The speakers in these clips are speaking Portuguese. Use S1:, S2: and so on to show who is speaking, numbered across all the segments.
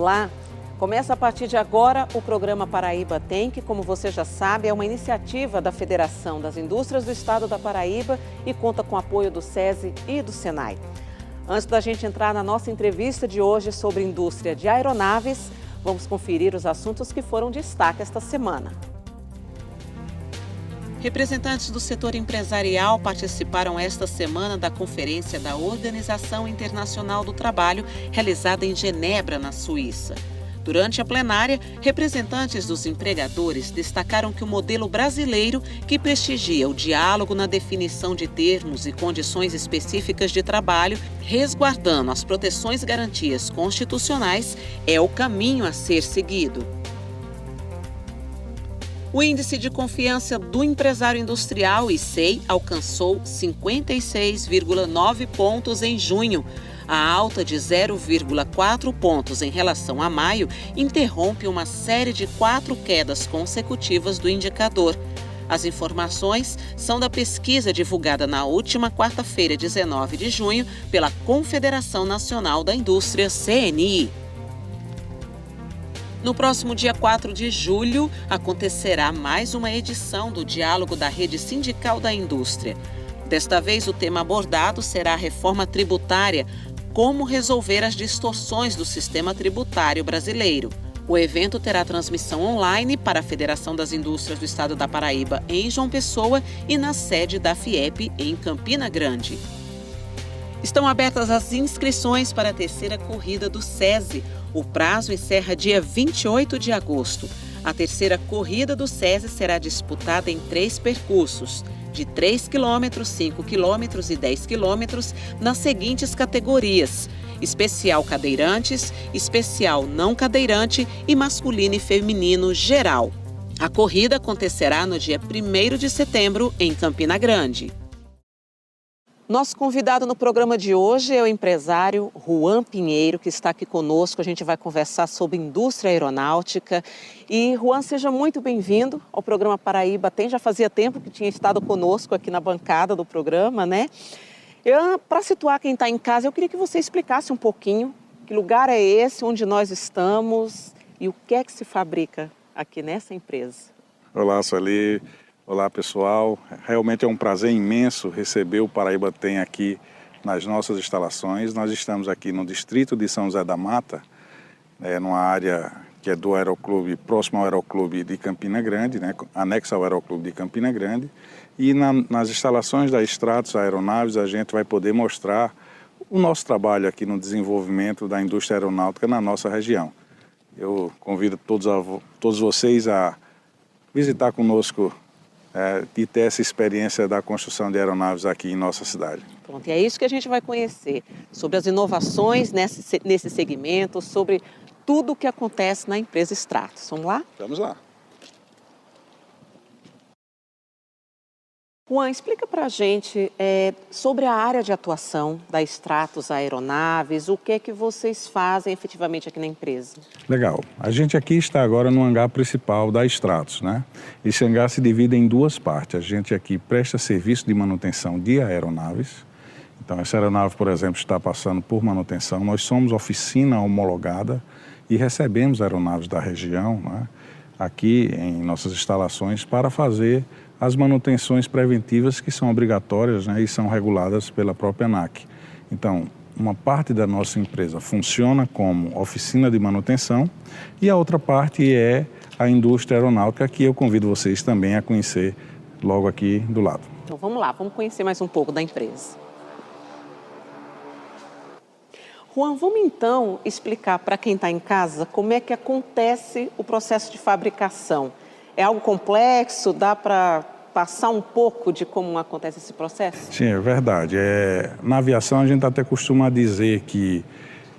S1: Olá! Começa a partir de agora o programa Paraíba Tem, que, como você já sabe, é uma iniciativa da Federação das Indústrias do Estado da Paraíba e conta com o apoio do SESI e do SENAI. Antes da gente entrar na nossa entrevista de hoje sobre indústria de aeronaves, vamos conferir os assuntos que foram destaque esta semana. Representantes do setor empresarial participaram esta semana da conferência da Organização Internacional do Trabalho, realizada em Genebra, na Suíça. Durante a plenária, representantes dos empregadores destacaram que o modelo brasileiro, que prestigia o diálogo na definição de termos e condições específicas de trabalho, resguardando as proteções e garantias constitucionais, é o caminho a ser seguido. O Índice de Confiança do Empresário Industrial, ICEI, alcançou 56,9 pontos em junho. A alta de 0,4 pontos em relação a maio interrompe uma série de 4 quedas consecutivas do indicador. As informações são da pesquisa divulgada na última quarta-feira, 19 de junho, pela Confederação Nacional da Indústria, CNI. No próximo dia 4 de julho, acontecerá mais uma edição do Diálogo da Rede Sindical da Indústria. Desta vez, o tema abordado será a reforma tributária, como resolver as distorções do sistema tributário brasileiro. O evento terá transmissão online para a Federação das Indústrias do Estado da Paraíba, em João Pessoa, e na sede da FIEP, em Campina Grande. Estão abertas as inscrições para a terceira corrida do SESI. O prazo encerra dia 28 de agosto. A terceira corrida do SESI será disputada em 3 percursos, de 3 km, 5 km e 10 km, nas seguintes categorias: especial cadeirantes, especial não cadeirante e masculino e feminino geral. A corrida acontecerá no dia 1º de setembro, em Campina Grande. Nosso convidado no programa de hoje é o empresário Juan Pinheiro, que está aqui conosco. A gente vai conversar sobre indústria aeronáutica. E, Juan, seja muito bem-vindo ao programa Paraíba Tem. Já fazia tempo que tinha estado conosco aqui na bancada do programa, né? Para situar quem está em casa, eu queria que você explicasse um pouquinho que lugar é esse, onde nós estamos e o que é que se fabrica aqui nessa empresa.
S2: Olá, Sueli. Olá, pessoal. Realmente é um prazer imenso receber o Paraíba Tem aqui nas nossas instalações. Nós estamos aqui no distrito de São José da Mata, numa área que é do Aeroclube, próximo ao Aeroclube de Campina Grande, anexo ao Aeroclube de Campina Grande. E nas instalações da Stratos Aeronaves a gente vai poder mostrar o nosso trabalho aqui no desenvolvimento da indústria aeronáutica na nossa região. Eu convido todos vocês a visitar conosco e ter essa experiência da construção de aeronaves aqui em nossa cidade.
S1: Pronto, e é isso que a gente vai conhecer, sobre as inovações nesse segmento, sobre tudo o que acontece na empresa Stratos. Vamos lá?
S2: Vamos lá.
S1: Juan, explica para a gente sobre a área de atuação da Stratos Aeronaves, o que é que vocês fazem efetivamente aqui na empresa?
S2: Legal. A gente aqui está agora no hangar principal da Stratos, Esse hangar se divide em 2 partes. A gente aqui presta serviço de manutenção de aeronaves. Então, essa aeronave, por exemplo, está passando por manutenção. Nós somos oficina homologada e recebemos aeronaves da região, aqui em nossas instalações para fazer as manutenções preventivas que são obrigatórias e são reguladas pela própria ANAC. Então, uma parte da nossa empresa funciona como oficina de manutenção e a outra parte é a indústria aeronáutica, que eu convido vocês também a conhecer logo aqui do lado.
S1: Então vamos lá, vamos conhecer mais um pouco da empresa. Juan, vamos então explicar para quem está em casa como é que acontece o processo de fabricação. É algo complexo? Dá para passar um pouco de como acontece esse processo?
S2: Sim, é verdade. Na aviação a gente até costuma dizer que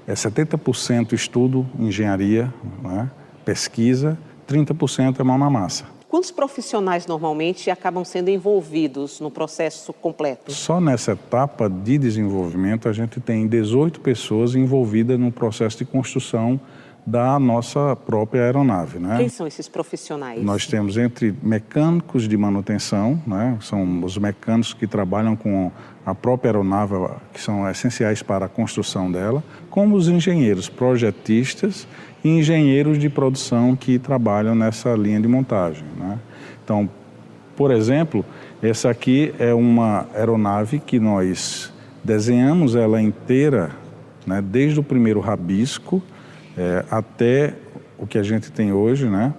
S2: é 70% estudo, engenharia, pesquisa, 30% é mão na massa.
S1: Quantos profissionais normalmente acabam sendo envolvidos no processo completo?
S2: Só nessa etapa de desenvolvimento a gente tem 18 pessoas envolvidas no processo de construção da nossa própria aeronave, né?
S1: Quem são esses profissionais?
S2: Nós temos entre mecânicos de manutenção, né? São os mecânicos que trabalham com a própria aeronave, que são essenciais para a construção dela, como os engenheiros projetistas e engenheiros de produção que trabalham nessa linha de montagem, né? Então, por exemplo, essa aqui é uma aeronave que nós desenhamos ela inteira, né? Desde o primeiro rabisco até o que a gente tem hoje, né?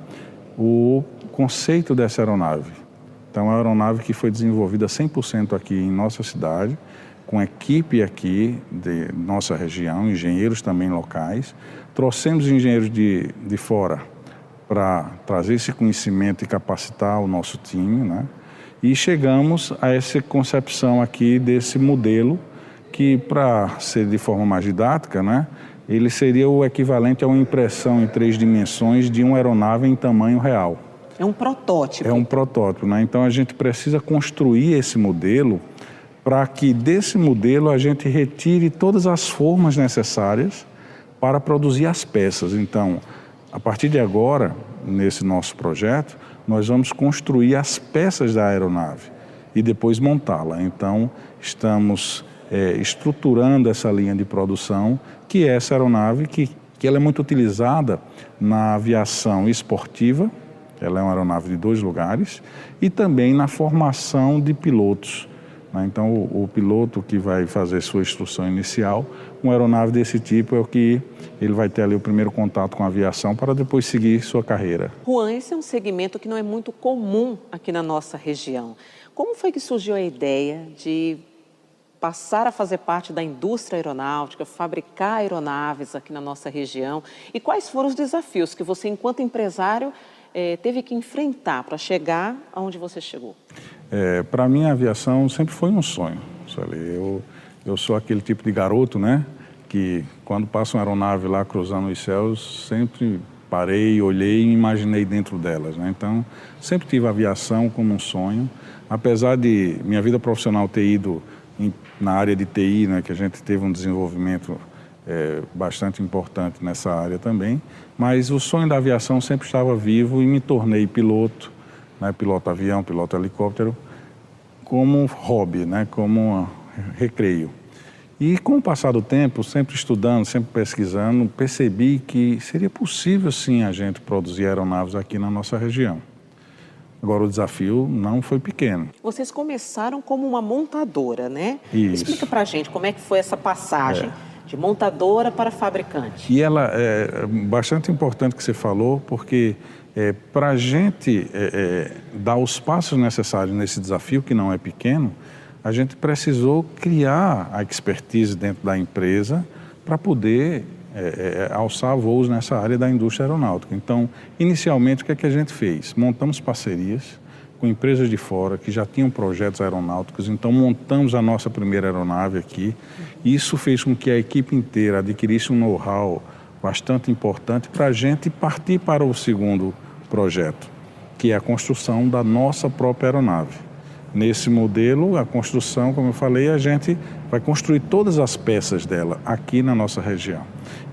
S2: O conceito dessa aeronave. Então, é uma aeronave que foi desenvolvida 100% aqui em nossa cidade, com equipe aqui de nossa região, engenheiros também locais. Trouxemos engenheiros de fora para trazer esse conhecimento e capacitar o nosso time, né? E chegamos a essa concepção aqui desse modelo que, para ser de forma mais didática, né? Ele seria o equivalente a uma impressão em 3 dimensões de uma aeronave em tamanho real.
S1: É um protótipo.
S2: É um protótipo, né? Então a gente precisa construir esse modelo para que desse modelo a gente retire todas as formas necessárias para produzir as peças. Então, a partir de agora, nesse nosso projeto, nós vamos construir as peças da aeronave e depois montá-la. Então, estamos estruturando essa linha de produção, que é essa aeronave que ela é muito utilizada na aviação esportiva. Ela é uma aeronave de 2 lugares e também na formação de pilotos, né? Então, o piloto que vai fazer sua instrução inicial, uma aeronave desse tipo é o que ele vai ter ali o primeiro contato com a aviação para depois seguir sua carreira.
S1: Juan, esse é um segmento que não é muito comum aqui na nossa região. Como foi que surgiu a ideia de passar a fazer parte da indústria aeronáutica, fabricar aeronaves aqui na nossa região? E quais foram os desafios que você, enquanto empresário, teve que enfrentar para chegar aonde você chegou?
S2: Para mim, a aviação sempre foi um sonho. Eu sou aquele tipo de garoto, né? Que quando passa uma aeronave lá cruzando os céus, sempre parei, olhei e me imaginei dentro delas, né? Então, sempre tive a aviação como um sonho. Apesar de minha vida profissional ter ido na área de TI, né? Que a gente teve um desenvolvimento bastante importante nessa área também, mas o sonho da aviação sempre estava vivo e me tornei piloto, né, piloto avião, piloto helicóptero, como hobby, né, como recreio. E com o passar do tempo, sempre estudando, sempre pesquisando, percebi que seria possível sim a gente produzir aeronaves aqui na nossa região. Agora, o desafio não foi pequeno.
S1: Vocês começaram como uma montadora, né?
S2: Isso.
S1: Explica pra gente como é que foi essa passagem de montadora para fabricante.
S2: E ela é bastante importante que você falou, porque para a gente dar os passos necessários nesse desafio, que não é pequeno, a gente precisou criar a expertise dentro da empresa para poder alçar voos nessa área da indústria aeronáutica. Então, inicialmente, o que é que a gente fez? Montamos parcerias com empresas de fora que já tinham projetos aeronáuticos, então montamos a nossa primeira aeronave aqui. Isso fez com que a equipe inteira adquirisse um know-how bastante importante para a gente partir para o segundo projeto, que é a construção da nossa própria aeronave. Nesse modelo, a construção, como eu falei, a gente vai construir todas as peças dela aqui na nossa região.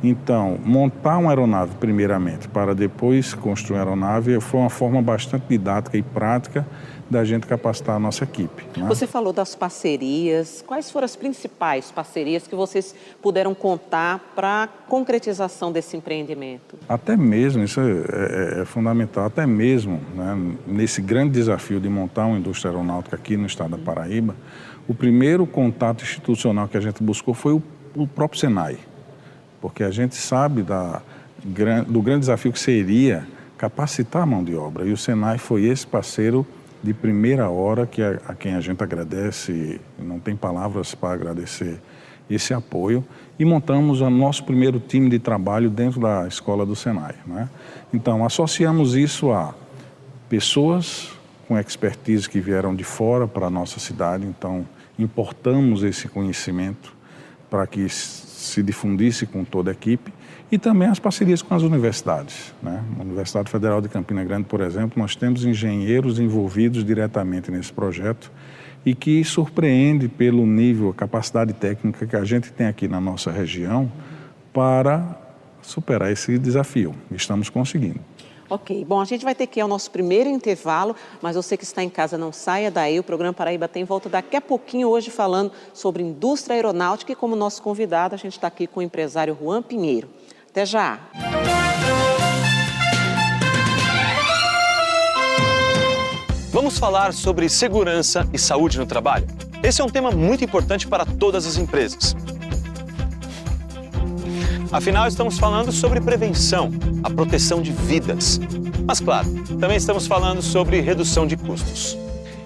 S2: Então, montar uma aeronave primeiramente, para depois construir a aeronave, foi uma forma bastante didática e prática da gente capacitar a nossa equipe, né?
S1: Você falou das parcerias. Quais foram as principais parcerias que vocês puderam contar para a concretização desse empreendimento?
S2: Até mesmo, isso é fundamental, até mesmo, né, nesse grande desafio de montar uma indústria aeronáutica aqui no estado da Paraíba, o primeiro contato institucional que a gente buscou foi o próprio Senai, porque a gente sabe do grande desafio que seria capacitar a mão de obra, e o Senai foi esse parceiro de primeira hora a quem a gente agradece, não tem palavras para agradecer esse apoio, e montamos o nosso primeiro time de trabalho dentro da escola do Senai, né? Então, associamos isso a pessoas com expertise que vieram de fora para a nossa cidade, então importamos esse conhecimento para que se difundisse com toda a equipe, e também as parcerias com as universidades, né? A Universidade Federal de Campina Grande, por exemplo, nós temos engenheiros envolvidos diretamente nesse projeto e que surpreende pelo nível, a capacidade técnica que a gente tem aqui na nossa região para superar esse desafio. Estamos conseguindo.
S1: Ok, bom, a gente vai ter que ir ao nosso primeiro intervalo, mas você que está em casa não saia daí, o programa Paraíba Tem volta daqui a pouquinho, hoje falando sobre indústria aeronáutica e como nosso convidado a gente está aqui com o empresário Juan Pinheiro. Até já!
S3: Vamos falar sobre segurança e saúde no trabalho? Esse é um tema muito importante para todas as empresas. Afinal, estamos falando sobre prevenção, a proteção de vidas. Mas, claro, também estamos falando sobre redução de custos.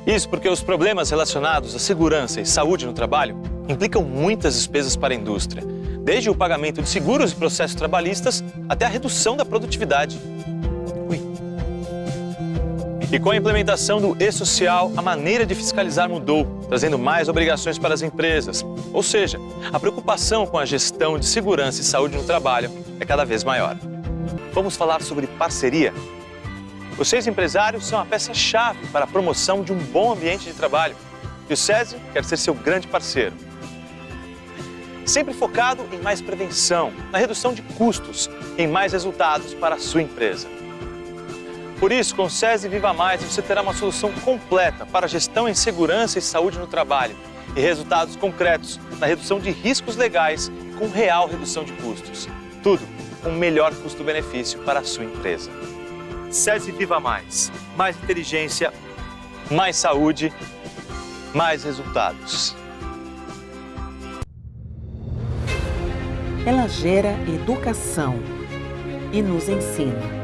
S3: Isso porque os problemas relacionados à segurança e saúde no trabalho implicam muitas despesas para a indústria, desde o pagamento de seguros e processos trabalhistas até a redução da produtividade. E com a implementação do e-social, a maneira de fiscalizar mudou, trazendo mais obrigações para as empresas. Ou seja, a preocupação com a gestão de segurança e saúde no trabalho é cada vez maior. Vamos falar sobre parceria? Vocês, empresários, são a peça-chave para a promoção de um bom ambiente de trabalho. E o SESI quer ser seu grande parceiro. Sempre focado em mais prevenção, na redução de custos, em mais resultados para a sua empresa. Por isso, com o SESI Viva Mais, você terá uma solução completa para a gestão em segurança e saúde no trabalho e resultados concretos na redução de riscos legais com real redução de custos. Tudo com melhor custo-benefício para a sua empresa. SESI Viva Mais. Mais inteligência, mais saúde, mais resultados.
S1: Ela gera educação e nos ensina.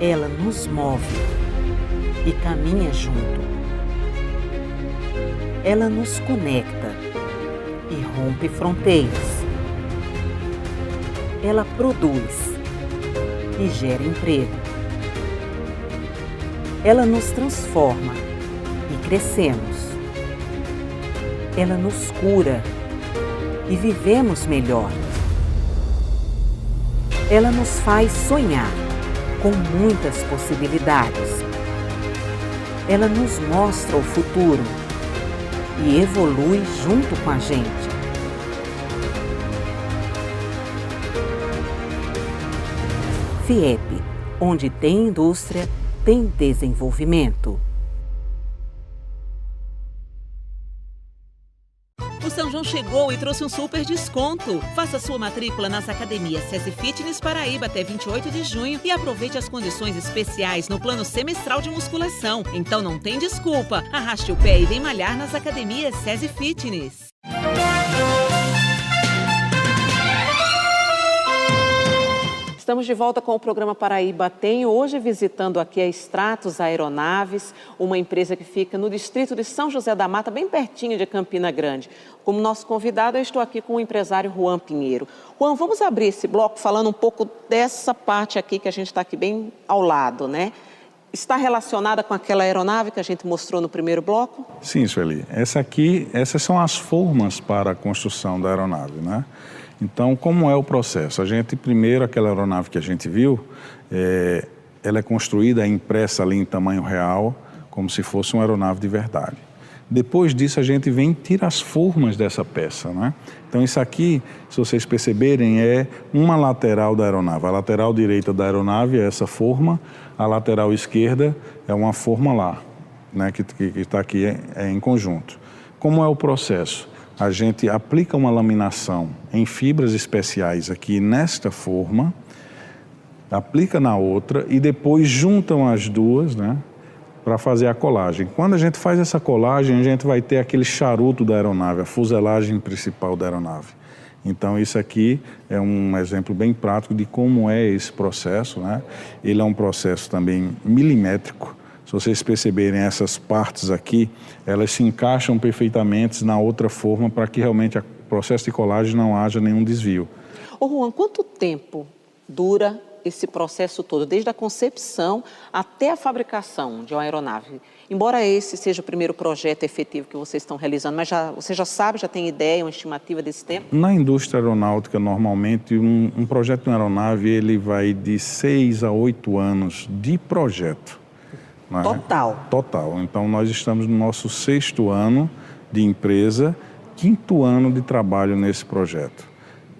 S1: Ela nos move e caminha junto. Ela nos conecta e rompe fronteiras. Ela produz e gera emprego. Ela nos transforma e crescemos. Ela nos cura e vivemos melhor. Ela nos faz sonhar com muitas possibilidades. Ela nos mostra o futuro e evolui junto com a gente. FIEP, onde tem indústria, tem desenvolvimento. O São João chegou e trouxe um super desconto. Faça sua matrícula nas academias SESI Fitness Paraíba até 28 de junho e aproveite as condições especiais no plano semestral de musculação. Então não tem desculpa. Arraste o pé e vem malhar nas academias SESI Fitness. Estamos de volta com o programa Paraíba Tem, hoje visitando aqui a Stratos Aeronaves, uma empresa que fica no distrito de São José da Mata, bem pertinho de Campina Grande. Como nosso convidado, eu estou aqui com o empresário Juan Pinheiro. Juan, vamos abrir esse bloco falando um pouco dessa parte aqui, que a gente está aqui bem ao lado, né? Está relacionada com aquela aeronave que a gente mostrou no primeiro bloco?
S2: Sim, Sueli. Essas são as formas para a construção da aeronave, né? Então, como é o processo? Primeiro, aquela aeronave que a gente viu, ela é construída, é impressa ali em tamanho real, como se fosse uma aeronave de verdade. Depois disso, a gente vem e tira as formas dessa peça, né? Então, isso aqui, se vocês perceberem, é uma lateral da aeronave. A lateral direita da aeronave é essa forma, a lateral esquerda é uma forma lá, né? Que está aqui em conjunto. Como é o processo? A gente aplica uma laminação em fibras especiais aqui nesta forma, aplica na outra e depois juntam as duas, né, para fazer a colagem. Quando a gente faz essa colagem, a gente vai ter aquele charuto da aeronave, a fuselagem principal da aeronave. Então, isso aqui é um exemplo bem prático de como é esse processo, né? Ele é um processo também milimétrico. Se vocês perceberem essas partes aqui, elas se encaixam perfeitamente na outra forma para que realmente o processo de colagem não haja nenhum desvio.
S1: Ô Juan, quanto tempo dura esse processo todo, desde a concepção até a fabricação de uma aeronave? Embora esse seja o primeiro projeto efetivo que vocês estão realizando, mas você já sabe, já tem ideia, uma estimativa desse tempo?
S2: Na indústria aeronáutica, normalmente, um projeto de uma aeronave ele vai de 6 a 8 anos de projeto.
S1: Total.
S2: Total. Então, nós estamos no nosso 6º ano de empresa, 5º ano de trabalho nesse projeto.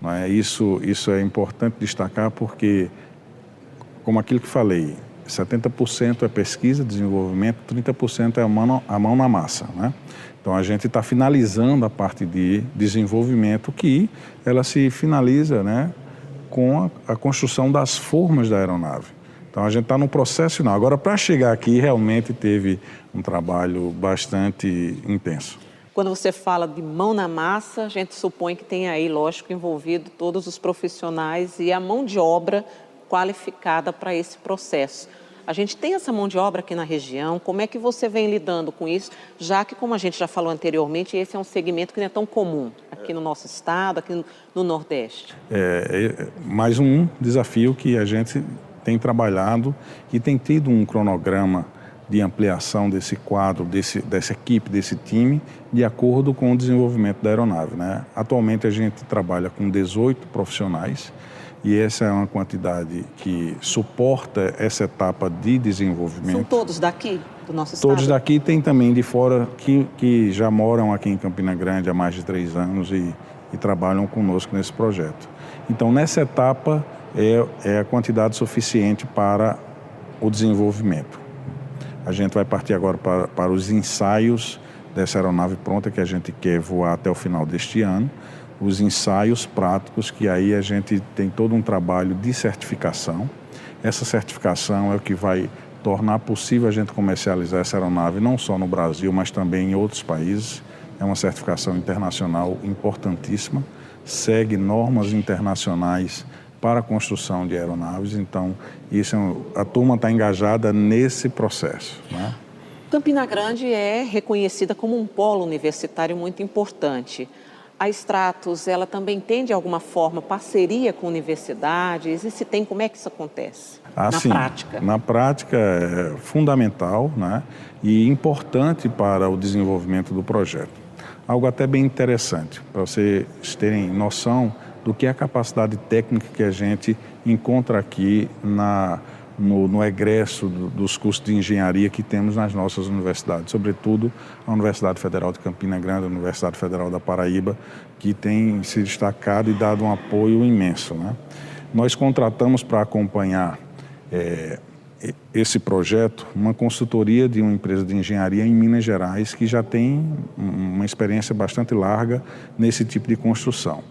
S2: não é? Isso é importante destacar porque, como aquilo que falei, 70% é pesquisa, desenvolvimento, 30% é a mão na massa, né? Então, a gente está finalizando a parte de desenvolvimento que ela se finaliza, né, com a construção das formas da aeronave. Então, a gente está no processo final. Agora, para chegar aqui, realmente teve um trabalho bastante intenso.
S1: Quando você fala de mão na massa, a gente supõe que tem aí, lógico, envolvido todos os profissionais e a mão de obra qualificada para esse processo. A gente tem essa mão de obra aqui na região, como é que você vem lidando com isso, já que, como a gente já falou anteriormente, esse é um segmento que não é tão comum aqui no nosso estado, aqui no Nordeste?
S2: Mais um desafio que a gente tem trabalhado e tem tido um cronograma de ampliação desse quadro, dessa equipe, desse time, de acordo com o desenvolvimento da aeronave, né? Atualmente a gente trabalha com 18 profissionais, e essa é uma quantidade que suporta essa etapa de desenvolvimento.
S1: São todos daqui, do nosso estado?
S2: Todos daqui, tem também de fora que já moram aqui em Campina Grande há mais de 3 anos e trabalham conosco nesse projeto. Então, nessa etapa, é a quantidade suficiente para o desenvolvimento. A gente vai partir agora para os ensaios dessa aeronave pronta que a gente quer voar até o final deste ano. Os ensaios práticos, que aí a gente tem todo um trabalho de certificação. Essa certificação é o que vai tornar possível a gente comercializar essa aeronave não só no Brasil, mas também em outros países. É uma certificação internacional importantíssima, segue normas internacionais para a construção de aeronaves, então a turma está engajada nesse processo, né?
S1: Campina Grande é reconhecida como um polo universitário muito importante. A Stratos, ela também tem, de alguma forma, parceria com universidades? E se tem, como é que isso acontece prática?
S2: Na prática é fundamental, né, e importante para o desenvolvimento do projeto. Algo até bem interessante, para vocês terem noção do que é a capacidade técnica que a gente encontra aqui no egresso dos cursos de engenharia que temos nas nossas universidades, sobretudo a Universidade Federal de Campina Grande, a Universidade Federal da Paraíba, que tem se destacado e dado um apoio imenso, né? Nós contratamos para acompanhar esse projeto uma consultoria de uma empresa de engenharia em Minas Gerais que já tem uma experiência bastante larga nesse tipo de construção.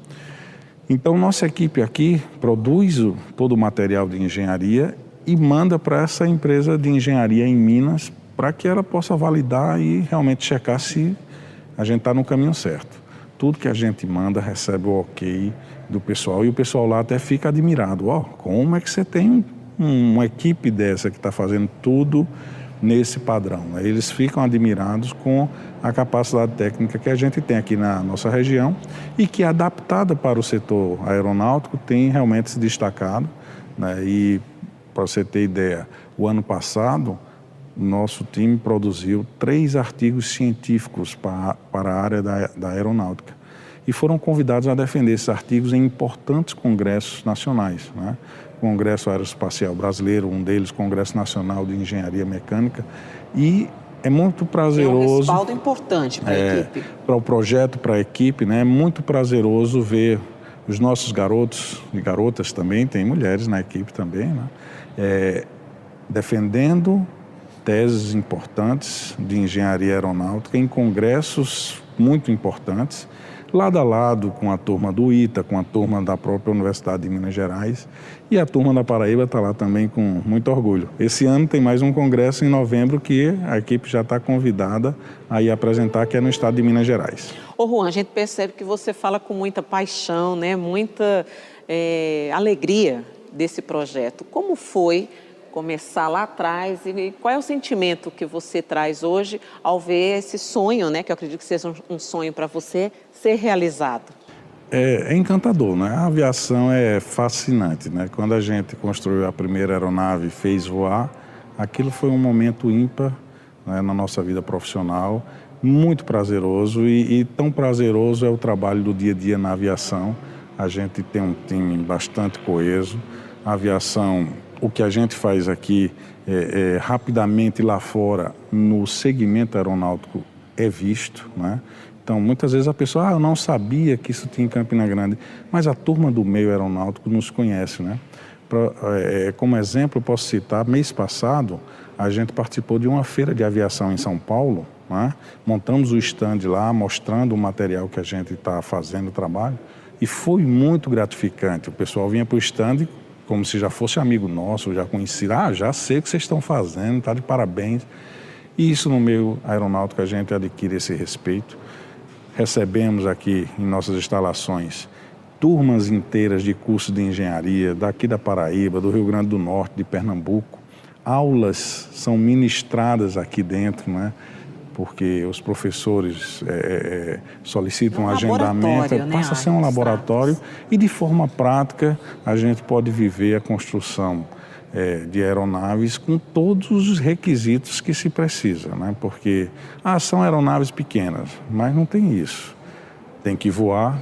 S2: Então, nossa equipe aqui produz todo o material de engenharia e manda para essa empresa de engenharia em Minas para que ela possa validar e realmente checar se a gente está no caminho certo. Tudo que a gente manda recebe o ok do pessoal e o pessoal lá até fica admirado. Como é que você tem uma equipe dessa que está fazendo tudo nesse padrão? Eles ficam admirados com a capacidade técnica que a gente tem aqui na nossa região e que, adaptada para o setor aeronáutico, tem realmente se destacado, né? E, para você ter ideia, o ano passado, nosso time produziu 3 artigos científicos para a área da aeronáutica e foram convidados a defender esses artigos em importantes congressos nacionais, né? Congresso Aeroespacial Brasileiro, um deles, Congresso Nacional de Engenharia Mecânica, e é muito prazeroso...
S1: É um respaldo importante para a equipe.
S2: Para o projeto, para a equipe, né? É muito prazeroso ver os nossos garotos e garotas também, tem mulheres na equipe também, né? Defendendo teses importantes de engenharia aeronáutica em congressos muito importantes, lado a lado com a turma do ITA, com a turma da própria Universidade de Minas Gerais, e a turma da Paraíba está lá também com muito orgulho. Esse ano tem mais um congresso em novembro que a equipe já está convidada a ir apresentar, que é no estado de Minas Gerais.
S1: Ô Juan, a gente percebe que você fala com muita paixão, né? Muita alegria desse projeto. Como foi começar lá atrás e qual é o sentimento que você traz hoje ao ver esse sonho, né, que eu acredito que seja um sonho para você, ser realizado?
S2: É encantador, né? A aviação é fascinante, né? Quando a gente construiu a primeira aeronave e fez voar, aquilo foi um momento ímpar, né, na nossa vida profissional, muito prazeroso e tão prazeroso é o trabalho do dia a dia na aviação. A gente tem um time bastante coeso. A aviação, o que a gente faz aqui rapidamente lá fora no segmento aeronáutico é visto, né? Então, Então, muitas vezes a pessoa, eu não sabia que isso tinha em Campina Grande, mas a turma do meio aeronáutico nos conhece, né? Como exemplo, eu posso citar, mês passado, a gente participou de uma feira de aviação em São Paulo, né? Montamos o stand lá, mostrando o material que a gente está fazendo, o trabalho, e foi muito gratificante. O pessoal vinha para o stand como se já fosse amigo nosso, já conhecido. Já sei o que vocês estão fazendo, está de parabéns. E isso no meio aeronáutico a gente adquire esse respeito. Recebemos aqui em nossas instalações turmas inteiras de curso de engenharia, daqui da Paraíba, do Rio Grande do Norte, de Pernambuco. Aulas são ministradas aqui dentro, né? Porque os professores solicitam um agendamento, passa a ser um laboratório e de forma prática a gente pode viver a construção de aeronaves com todos os requisitos que se precisa, né? Porque são aeronaves pequenas, mas não tem isso. Tem que voar,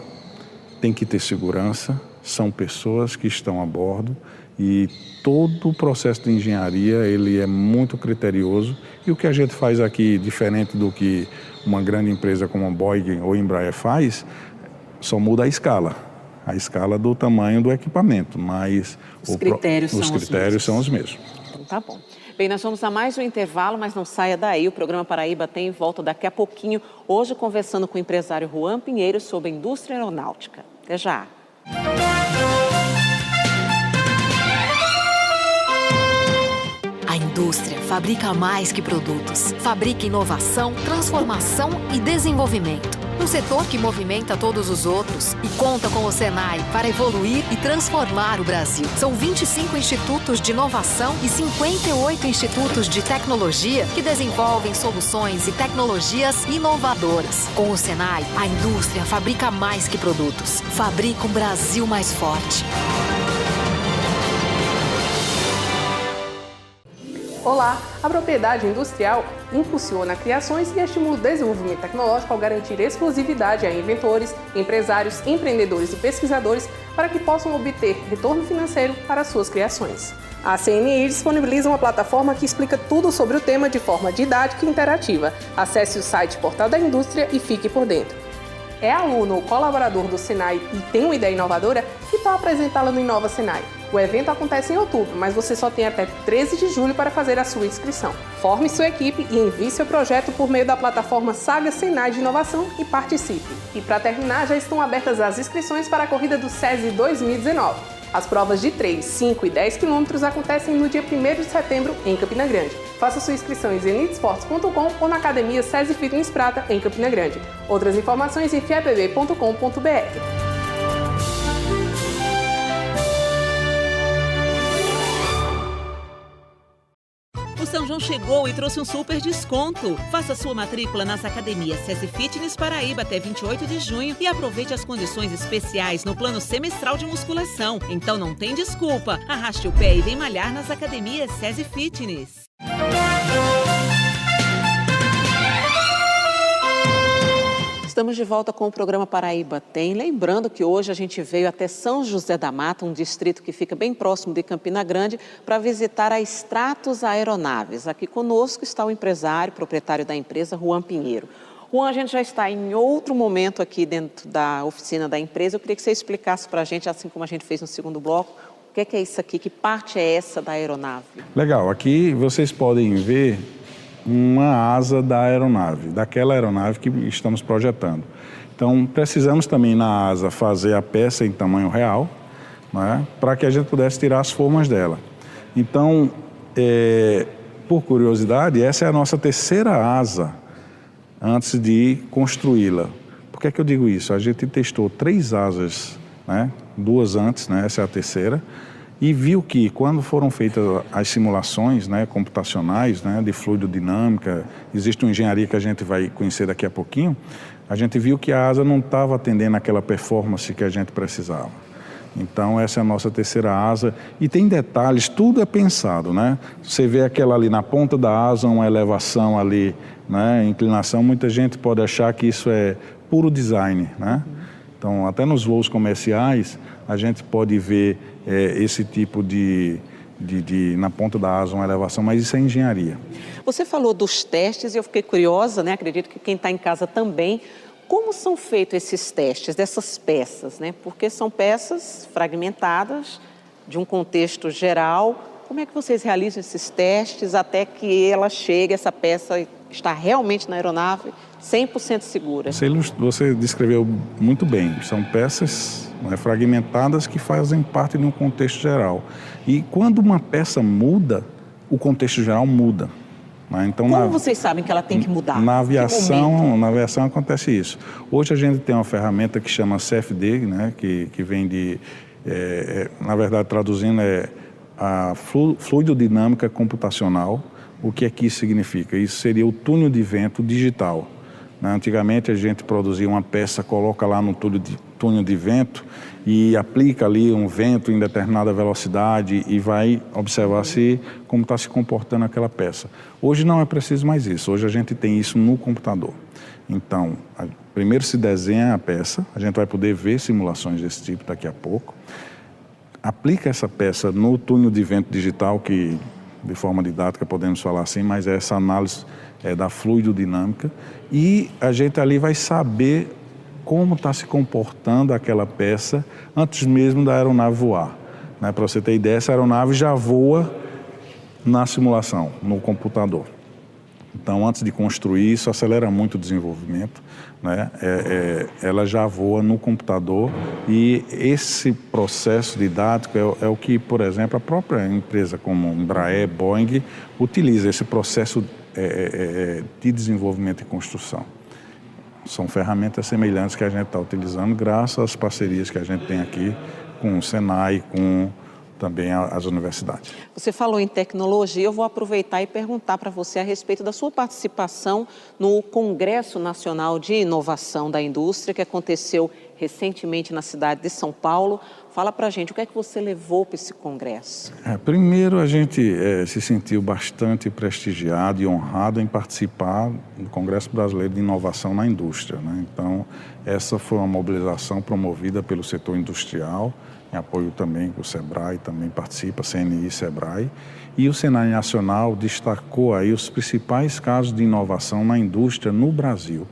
S2: tem que ter segurança, são pessoas que estão a bordo e todo o processo de engenharia ele é muito criterioso e o que a gente faz aqui, diferente do que uma grande empresa como a Boeing ou Embraer faz, só muda a escala do tamanho do equipamento, mas
S1: os critérios
S2: são os mesmos.
S1: Então tá bom. Bem, nós vamos a mais um intervalo, mas não saia daí. O programa Paraíba tem volta daqui a pouquinho, hoje conversando com o empresário Juan Pinheiro sobre a indústria aeronáutica. Até já.
S4: A indústria fabrica mais que produtos. Fabrica inovação, transformação e desenvolvimento. Um setor que movimenta todos os outros e conta com o Senai para evoluir e transformar o Brasil. São 25 institutos de inovação e 58 institutos de tecnologia que desenvolvem soluções e tecnologias inovadoras. Com o Senai, a indústria fabrica mais que produtos. Fabrica um Brasil mais forte.
S5: Olá! A propriedade industrial impulsiona criações e estimula o desenvolvimento tecnológico ao garantir exclusividade a inventores, empresários, empreendedores e pesquisadores para que possam obter retorno financeiro para suas criações. A CNI disponibiliza uma plataforma que explica tudo sobre o tema de forma didática e interativa. Acesse o site Portal da Indústria e fique por dentro. É aluno ou colaborador do Senai e tem uma ideia inovadora? Que tal apresentá-la no Inova Senai? O evento acontece em outubro, mas você só tem até 13 de julho para fazer a sua inscrição. Forme sua equipe e envie seu projeto por meio da plataforma Saga Senai de Inovação e participe. E para terminar, já estão abertas as inscrições para a corrida do SESI 2019. As provas de 3, 5 e 10 quilômetros acontecem no dia 1º de setembro em Campina Grande. Faça sua inscrição em zenitesports.com ou na Academia SESI Fitness Prata em Campina Grande. Outras informações em fiapb.com.br.
S1: O São João chegou e trouxe um super desconto. Faça sua matrícula nas academias SESI Fitness Paraíba até 28 de junho e aproveite as condições especiais no plano semestral de musculação. Então não tem desculpa. Arraste o pé e vem malhar nas academias SESI Fitness. Estamos de volta com o programa Paraíba Tem. Lembrando que hoje a gente veio até São José da Mata, um distrito que fica bem próximo de Campina Grande, para visitar a Stratos Aeronaves. Aqui conosco está o empresário, proprietário da empresa, Juan Pinheiro. Juan, a gente já está em outro momento aqui dentro da oficina da empresa. Eu queria que você explicasse para a gente, assim como a gente fez no segundo bloco, o que é isso aqui, que parte é essa da aeronave?
S2: Legal, aqui vocês podem ver uma asa da aeronave, daquela aeronave que estamos projetando. Então, precisamos também na asa fazer a peça em tamanho real, né, para que a gente pudesse tirar as formas dela. Então, por curiosidade, essa é a nossa terceira asa antes de construí-la. Por que é que eu digo isso? A gente testou 3 asas, né, 2 antes, né, essa é a terceira, e viu que quando foram feitas as simulações, né, computacionais, né, de fluidodinâmica, existe uma engenharia que a gente vai conhecer daqui a pouquinho, a gente viu que a asa não estava atendendo aquela performance que a gente precisava. Então essa é a nossa terceira asa e tem detalhes, tudo é pensado, né? Você vê aquela ali na ponta da asa, uma elevação ali, né, inclinação, muita gente pode achar que isso é puro design, né? Então até nos voos comerciais a gente pode ver esse tipo na ponta da asa, uma elevação, mas isso é engenharia.
S1: Você falou dos testes e eu fiquei curiosa, né? Acredito que quem está em casa também. Como são feitos esses testes dessas peças, né? Porque são peças fragmentadas de um contexto geral. Como é que vocês realizam esses testes até que ela chegue, essa peça está realmente na aeronave 100% segura?
S2: Você descreveu muito bem. São peças, né, fragmentadas que fazem parte de um contexto geral. E quando uma peça muda, o contexto geral muda. Então,
S1: como vocês sabem que ela tem que mudar?
S2: Na aviação acontece isso. Hoje a gente tem uma ferramenta que chama CFD, né, que vem de, na verdade, traduzindo, é a fluidodinâmica computacional. O que é que isso significa? Isso seria o túnel de vento digital. Antigamente a gente produzia uma peça, coloca lá no túnel de vento e aplica ali um vento em determinada velocidade e vai observar como está se comportando aquela peça. Hoje não é preciso mais isso, hoje a gente tem isso no computador. Então, primeiro se desenha a peça, a gente vai poder ver simulações desse tipo daqui a pouco, aplica essa peça no túnel de vento digital, que de forma didática podemos falar assim, mas essa análise da fluidodinâmica, e a gente ali vai saber como está se comportando aquela peça antes mesmo da aeronave voar. Para você ter ideia, essa aeronave já voa na simulação, no computador. Então, antes de construir, isso acelera muito o desenvolvimento, né? Ela já voa no computador, e esse processo didático é o que, por exemplo, a própria empresa como Embraer, Boeing, utiliza esse processo de desenvolvimento e construção. São ferramentas semelhantes que a gente está utilizando graças às parcerias que a gente tem aqui com o Senai, com também as universidades.
S1: Você falou em tecnologia, eu vou aproveitar e perguntar para você a respeito da sua participação no Congresso Nacional de Inovação da Indústria, que aconteceu recentemente na cidade de São Paulo. Fala para a gente, o que é que você levou para esse congresso?
S2: Primeiro, a gente se sentiu bastante prestigiado e honrado em participar do Congresso Brasileiro de Inovação na Indústria, né? Então, essa foi uma mobilização promovida pelo setor industrial, em apoio também com o SEBRAE, também participa, CNI e SEBRAE. E o Senai Nacional destacou aí os principais casos de inovação na indústria no Brasil.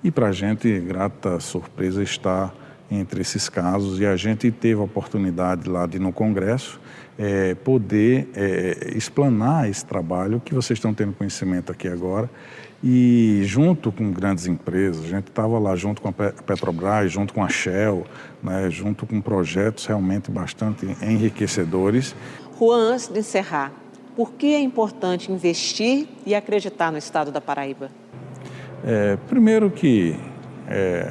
S2: E para a gente, grata surpresa, estar entre esses casos, e a gente teve a oportunidade lá de, no Congresso, poder explanar esse trabalho que vocês estão tendo conhecimento aqui agora, e junto com grandes empresas, a gente estava lá junto com a Petrobras, junto com a Shell, né, junto com projetos realmente bastante enriquecedores.
S1: Juan, antes de encerrar, por que é importante investir e acreditar no estado da Paraíba?
S2: Primeiro que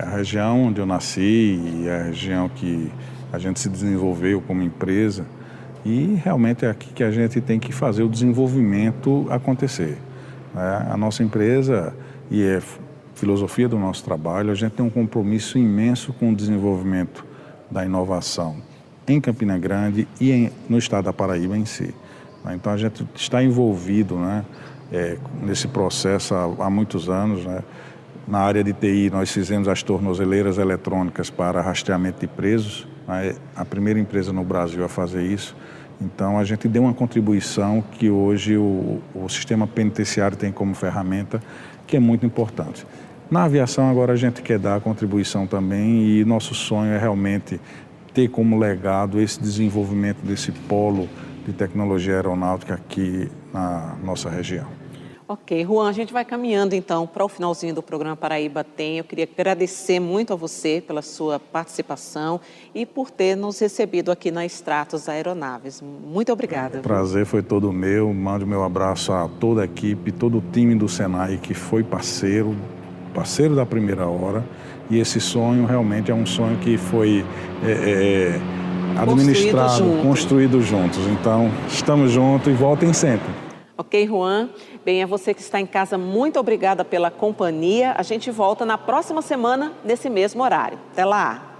S2: a região onde eu nasci e a região que a gente se desenvolveu como empresa, e realmente é aqui que a gente tem que fazer o desenvolvimento acontecer. A nossa empresa, e é filosofia do nosso trabalho, a gente tem um compromisso imenso com o desenvolvimento da inovação em Campina Grande e no estado da Paraíba em si. Então a gente está envolvido, né, nesse processo há muitos anos, né? Na área de TI, nós fizemos as tornozeleiras eletrônicas para rastreamento de presos, né? A primeira empresa no Brasil a fazer isso. Então, a gente deu uma contribuição que hoje o sistema penitenciário tem como ferramenta, que é muito importante. Na aviação, agora, a gente quer dar a contribuição também, e nosso sonho é realmente ter como legado esse desenvolvimento desse polo de tecnologia aeronáutica aqui na nossa região.
S1: Ok, Juan, a gente vai caminhando então para o finalzinho do programa Paraíba Tem. Eu queria agradecer muito a você pela sua participação e por ter nos recebido aqui na Stratos Aeronaves. Muito obrigada.
S2: O prazer foi todo meu. Mando meu abraço a toda a equipe, todo o time do Senai que foi parceiro da primeira hora. E esse sonho realmente é um sonho que foi administrado, construído juntos. Então, estamos juntos e voltem sempre.
S1: Ok, Juan? Bem, a você que está em casa, muito obrigada pela companhia. A gente volta na próxima semana, nesse mesmo horário. Até lá!